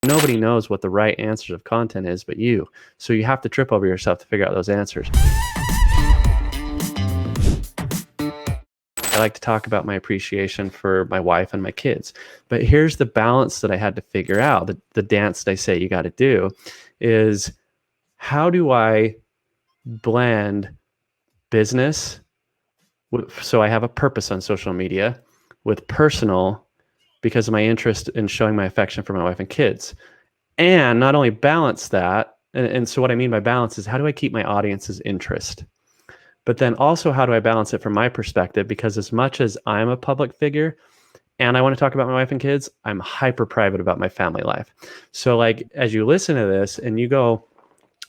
Nobody knows what the right answers of content is but you. So you have to trip over yourself to figure out those answers. I like to talk about my appreciation for my wife and my kids. But here's the balance that I had to figure out. The dance that I say you got to do is, how do I blend business, so I have a purpose on social media, with personal, because of my interest in showing my affection for my wife and kids. And not only balance that, and so what I mean by balance is, how do I keep my audience's interest? But then also, how do I balance it from my perspective? Because as much as I'm a public figure and I want to talk about my wife and kids, I'm hyper private about my family life. So like, as you listen to this and you go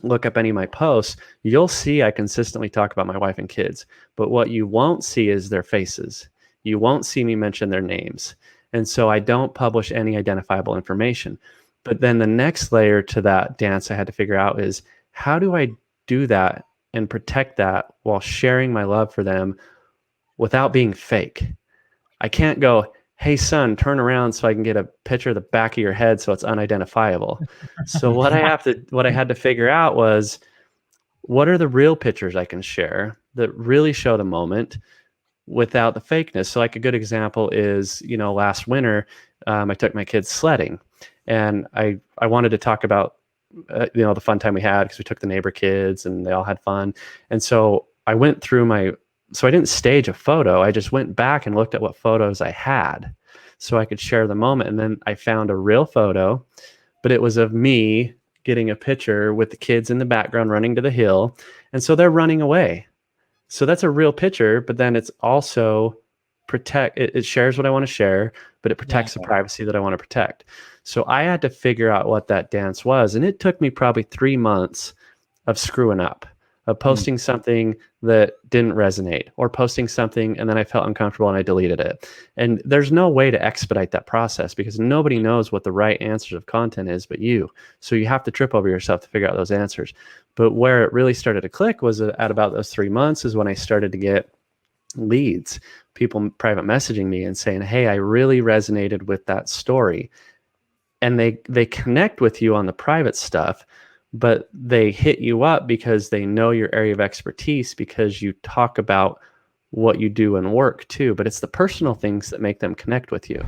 look up any of my posts, you'll see I consistently talk about my wife and kids. But what you won't see is their faces. You won't see me mention their names. And so I don't publish any identifiable information. But then the next layer to that dance I had to figure out is, how do I do that and protect that while sharing my love for them without being fake? I can't go, hey son, turn around so I can get a picture of the back of your head so it's unidentifiable. So what I had to figure out was, what are the real pictures I can share that really show the moment without the fakeness? So like a good example is, last winter, I took my kids sledding, and I wanted to talk about the fun time we had, because we took the neighbor kids and they all had fun. And so I went through so I didn't stage a photo. I just went back and looked at what photos I had so I could share the moment. And then I found a real photo, but it was of me getting a picture with the kids in the background running to the hill. And so they're running away. So that's a real picture, but then it's also it shares what I want to share, but it protects the privacy that I want to protect. So I had to figure out what that dance was. And it took me probably 3 months of screwing up, of posting something that didn't resonate, or posting something and then I felt uncomfortable and I deleted it. And there's no way to expedite that process, because nobody knows what the right answers of content is but you. So you have to trip over yourself to figure out those answers. But where it really started to click was at about those 3 months is when I started to get leads, people private messaging me and saying, hey, I really resonated with that story. And they connect with you on the private stuff, but they hit you up because they know your area of expertise, because you talk about what you do in work too. But it's the personal things that make them connect with you.